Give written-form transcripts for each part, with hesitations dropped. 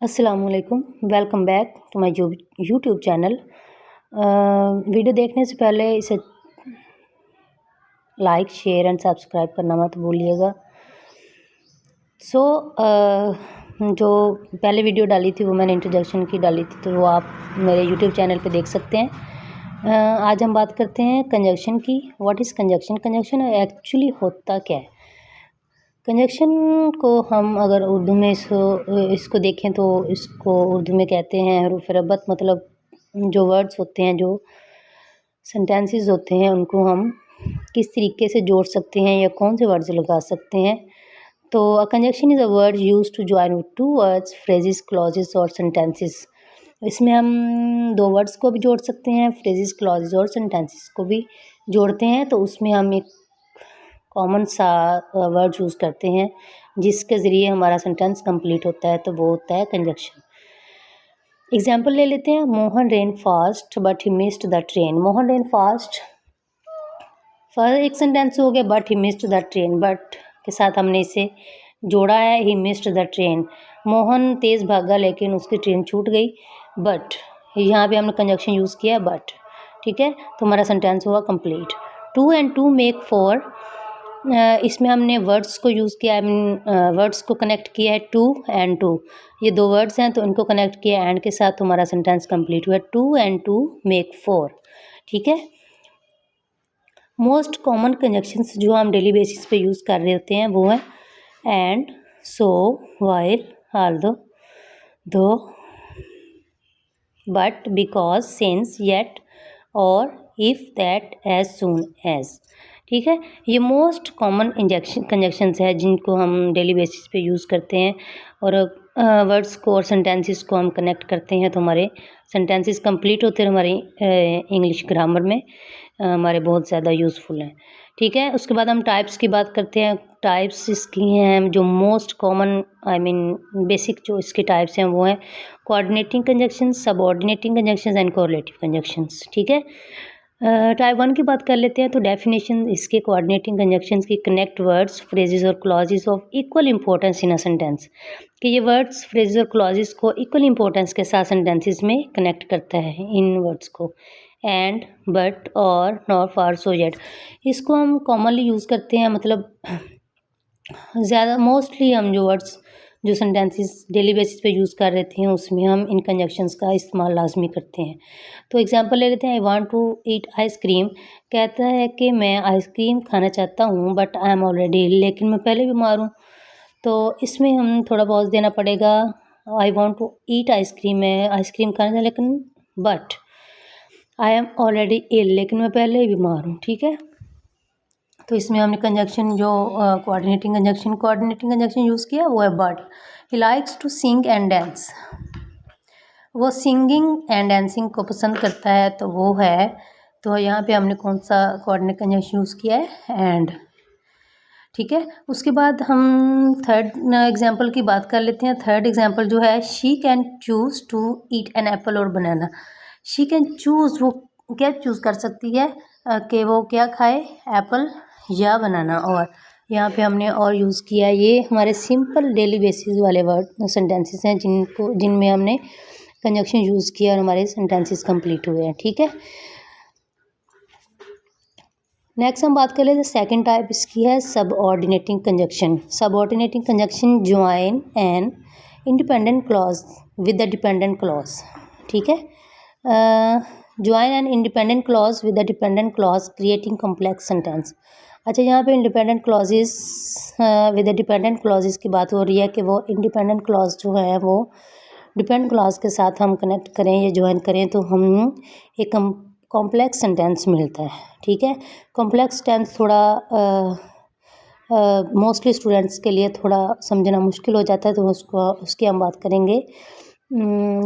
अस्सलामुअलैकुम, welcome back to my YouTube channel. Video देखने से पहले इसे लाइक, शेयर एंड सब्सक्राइब करना मत भूलिएगा। जो पहले वीडियो डाली थी वो मैंने इंट्रोडक्शन की डाली थी, तो वो आप मेरे यूट्यूब चैनल पे देख सकते हैं। आज हम बात करते हैं कंजक्शन की। What is conjunction? Conjunction actually होता क्या है? कंजक्शन को हम अगर उर्दू में इसको देखें तो इसको उर्दू में कहते हैं हरूफ रबत। मतलब जो वर्ड्स होते हैं, जो सेंटेंसेस होते हैं, उनको हम किस तरीके से जोड़ सकते हैं या कौन से वर्ड्स लगा सकते हैं। तो अ conjunction is a word used to join with two words, phrases, clauses और सेंटेंसेस। इसमें हम दो वर्ड्स को भी जोड़ सकते हैं, फ्रेजेस, क्लॉजेस और सेंटेंसेस को भी जोड़ते हैं। तो उसमें हम एक कॉमन सा वर्ड यूज़ करते हैं जिसके ज़रिए हमारा सेंटेंस कंप्लीट होता है, तो वो होता है कंजक्शन। एग्जाम्पल ले लेते हैं। Mohan rain fast but he missed the train. Mohan rain fast, एक सेंटेंस हो गया, but he missed the train. But के साथ हमने इसे जोड़ा है, he missed the train. Mohan तेज़ भागा लेकिन उसकी ट्रेन छूट गई। बट यहाँ पे हमने कंजक्शन यूज़ किया है, बट। ठीक है, तो हमारा सेंटेंस हुआ कंप्लीट। 2 and 2 make 4। इसमें हमने वर्ड्स को यूज़ किया है, वर्ड्स को कनेक्ट किया है, 2 and 2। ये दो वर्ड्स हैं तो इनको कनेक्ट किया एंड के साथ, तो हमारा सेंटेंस कंप्लीट हुआ। 2 and 2 मेक 4। ठीक है। मोस्ट कॉमन कंजक्शंस जो हम डेली बेसिस पे यूज़ कर रहे होते हैं वो है and, so, while, although, though, but, because, since, yet और if, that, as soon as. ठीक है, ये मोस्ट कॉमन कंजक्शंस है जिनको हम डेली बेसिस पे यूज़ करते हैं और वर्ड्स को और सेंटेंसेस को हम कनेक्ट करते हैं तो हमारे सेंटेंसेस कंप्लीट होते हैं। हमारी इंग्लिश ग्रामर में हमारे बहुत ज़्यादा यूज़फुल हैं। ठीक है, उसके बाद हम टाइप्स की बात करते हैं। टाइप्स इसकी हैं जो मोस्ट कॉमन, बेसिक जो इसके टाइप्स हैं वो हैं coordinating conjunctions, subordinating conjunctions and correlative conjunctions. ठीक है, टाइप 1 की बात कर लेते हैं। तो डेफिनेशन इसके कोऑर्डिनेटिंग कंजक्शंस की: कनेक्ट वर्ड्स, फ्रेजेस और clauses of equal importance in a sentence. कि ये वर्ड्स, फ्रेजेस और क्लॉजेस को इक्वल इंपॉर्टेंस के साथ सेंटेंसेस में कनेक्ट करता है, इन वर्ड्स को। एंड, बट, और, नॉर, फॉर, सो, येट, इसको हम कॉमनली यूज़ करते हैं। मतलब ज़्यादा मोस्टली हम जो वर्ड्स, जो सेंटेंसेस डेली बेसिस पे यूज़ कर रहे थे उसमें हम इन कंजक्शंस का इस्तेमाल लाजमी करते हैं। तो एग्जांपल ले लेते हैं। I want to eat ice cream, कहता है कि मैं आइसक्रीम खाना चाहता हूँ, but I am already ill, लेकिन मैं पहले बीमार हूँ। तो इसमें हम थोड़ा पॉज देना पड़ेगा। I want to eat ice cream, मैं आइसक्रीम खाना चाहता, लेकिन but I am already ill, लेकिन मैं पहले ही बीमार हूँ। ठीक है, तो इसमें हमने कंजक्शन जो कोऑर्डिनेटिंग कंजक्शन यूज़ किया वो है but. He likes to sing and dance, वो सिंगिंग एंड डांसिंग को पसंद करता है, तो वो है, तो यहाँ पे हमने कौन सा कोऑर्डिनेट कंजक्शन यूज़ किया है? एंड। ठीक है, उसके बाद हम थर्ड एग्जांपल की बात कर लेते हैं। थर्ड एग्जांपल जो है, she can choose to eat an apple और बनाना। शी कैन चूज़, वो क्या चूज़ कर सकती है कि वो क्या खाए, एप्पल या बनाना। और यहाँ पे हमने और यूज़ किया, ये हमारे सिंपल डेली बेसिस वाले वर्ड सेंटेंसेस हैं जिनमें हमने कंजक्शन यूज़ किया और हमारे सेंटेंसेस कंप्लीट हुए हैं। ठीक है, नेक्स्ट हम बात कर लेते हैं। सेकंड टाइप इसकी है subordinating conjunction. Subordinating conjunction join an independent clause with the dependent clause. ठीक है, join an independent clause with the dependent clause creating complex sentence. अच्छा, यहाँ पे independent clauses with the dependent clauses की बात हो रही है कि वो इंडिपेंडेंट क्लॉज जो है वो डिपेंडेंट क्लॉज के साथ हम कनेक्ट करें या ज्वाइन करें तो हम एक कॉम्प्लेक्स सेंटेंस मिलता है। ठीक है, कॉम्प्लेक्स टेंस थोड़ा मोस्टली स्टूडेंट्स के लिए थोड़ा समझना मुश्किल हो जाता है, तो उसकी हम बात करेंगे।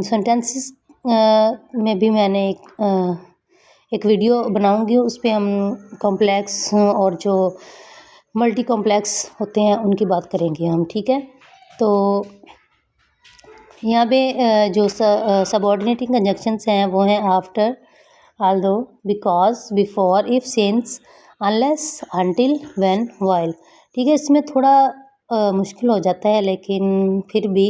सेंटेंसेस में भी मैंने एक वीडियो बनाऊंगी, उस पर हम कॉम्प्लेक्स और जो मल्टी कॉम्प्लेक्स होते हैं उनकी बात करेंगे हम। ठीक है, तो यहाँ पे जो सबऑर्डिनेटिंग कंजक्शंस हैं वो हैं after, although, because, before, if, since, unless, until, when, while। ठीक है, इसमें थोड़ा मुश्किल हो जाता है, लेकिन फिर भी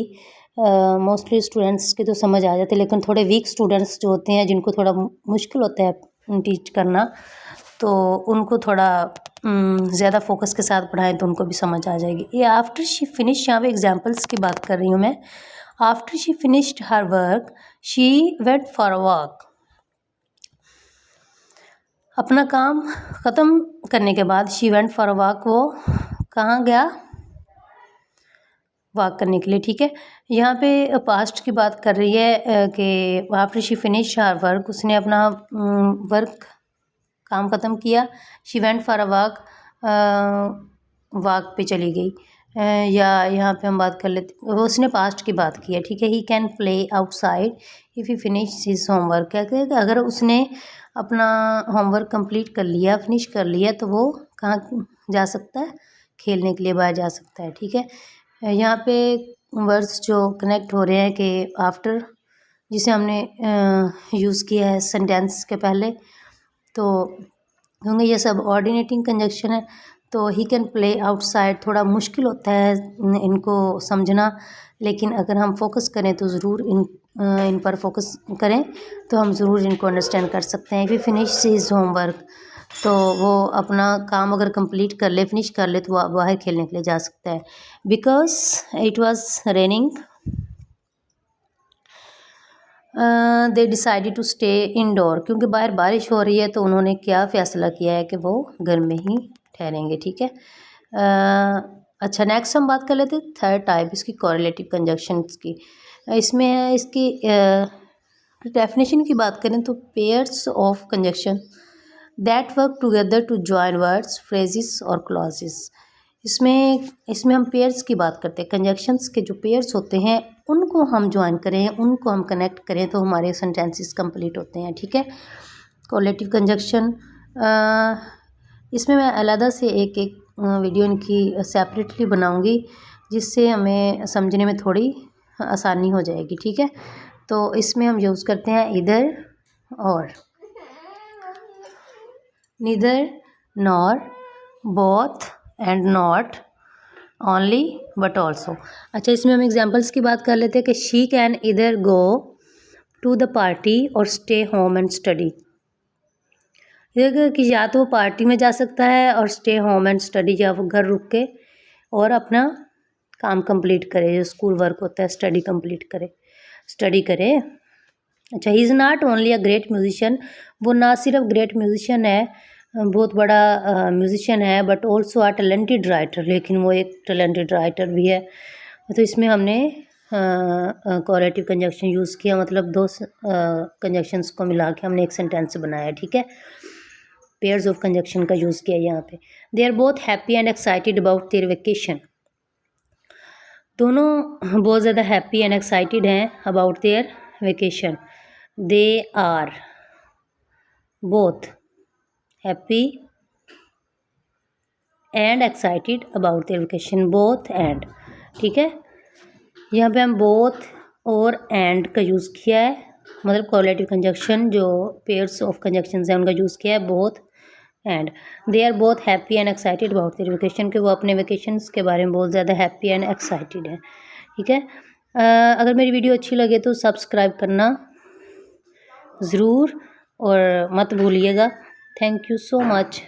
मोस्टली स्टूडेंट्स की तो समझ आ जाती है, लेकिन थोड़े वीक स्टूडेंट्स जो होते हैं, जिनको थोड़ा मुश्किल होता है टीच करना, तो उनको थोड़ा ज़्यादा फोकस के साथ पढ़ाएं तो उनको भी समझ आ जाएगी। ये आफ्टर शी फिनिश, यहाँ पे एग्जांपल्स की बात कर रही हूँ मैं। After she finished her work she went for a walk. अपना काम ख़त्म करने के बाद she went for a walk, वो कहाँ गया? वॉक करने के लिए, ठीक है। यहाँ पे पास्ट की बात कर रही है कि after she finish her work, उसने अपना वर्क काम ख़त्म किया। She went for a walk, walk पे चली गई। या यहाँ पे हम बात कर लेते, वो उसने पास्ट की बात की है, ठीक है। He can play outside if he finish his homework. क्या कहते हैं, अगर उसने अपना होमवर्क कंप्लीट कर लिया, फिनिश कर लिया, तो वो कहाँ जा सकता है? खेलने के लिए बाहर जा सकता है, ठीक है। यहाँ पे वर्ड्स जो कनेक्ट हो रहे हैं कि आफ्टर, जिसे हमने यूज़ किया है सेंटेंस के पहले, तो क्योंकि ये सब ऑर्डिनेटिंग कंजक्शन है, तो ही कैन प्ले आउटसाइड थोड़ा मुश्किल होता है इनको समझना, लेकिन अगर हम फोकस करें तो ज़रूर इन पर फोकस करें तो हम ज़रूर इनको अंडरस्टैंड कर सकते हैं। इफ़ फिनिश हिज होमवर्क, तो वो अपना काम अगर कंप्लीट कर ले, फिनिश कर ले, तो वो बाहर खेलने के लिए जा सकता है। Because it was raining they decided to stay indoor, क्योंकि बाहर बारिश हो रही है, तो उन्होंने क्या फ़ैसला किया है कि वो घर में ही ठहरेंगे, ठीक है। अच्छा, नेक्स्ट हम बात कर लेते हैं थर्ड टाइप, इसकी कॉरेलेटिव कंजक्शंस की। इसमें इसकी डेफिनेशन की बात करें तो pairs of conjunction that work together to join words, phrases और क्लॉजेस। इसमें हम पेयर्स की बात करते हैं। कंजक्शंस के जो पेयर्स होते हैं, उनको हम ज्वाइन करें, उनको हम कनेक्ट करें, तो हमारे सेंटेंसेस कंप्लीट होते हैं, ठीक है। कोलेटिव कंजक्शन, इसमें मैं अलग से एक वीडियो इनकी सेपरेटली बनाऊंगी, जिससे हमें समझने में थोड़ी आसानी हो जाएगी, ठीक है। तो इसमें हम यूज़ करते हैं इधर और, neither, nor, both and not, only, but also. अच्छा, इसमें हम एग्जाम्पल्स की बात कर लेते हैं कि शी कैन इधर गो टू द पार्टी और स्टे होम एंड स्टडी। कि या तो वो पार्टी में जा सकता है और स्टे होम एंड स्टडी, या वो घर रुक के और अपना काम कंप्लीट करे, जो स्कूल वर्क होता है, स्टडी करे। अच्छा, he is not only a great musician, वो ना सिर्फ ग्रेट म्यूजिशियन है, बहुत बड़ा म्यूजिशियन है, but also a talented writer, लेकिन वो एक टैलेंटेड राइटर भी है। तो इसमें हमने कोरेलेटिव कंजक्शन यूज़ किया, मतलब दो कंजक्शंस को मिला के हमने एक सेंटेंस बनाया, ठीक है। पेयर्स ऑफ कंजक्शन का यूज़ किया यहाँ पे। They are both happy and excited about their vacation, दोनों बहुत ज़्यादा हैप्पी एंड एक्साइटेड हैं about their vacation. They are both happy and excited about their vacation, both and, ठीक है। यहाँ पे हम बोथ और एंड का यूज़ किया है, मतलब कोरिलेटिव कंजक्शन जो पेयर्स ऑफ कंजक्शंस हैं उनका यूज़ किया है, both and. They are both happy and excited about their vacation, के वो अपने वेकेशंस के बारे में बहुत ज़्यादा हैप्पी एंड एक्साइटेड है, ठीक है। अगर मेरी वीडियो अच्छी लगे तो सब्सक्राइब करना ज़रूर और मत भूलिएगा। Thank you so much.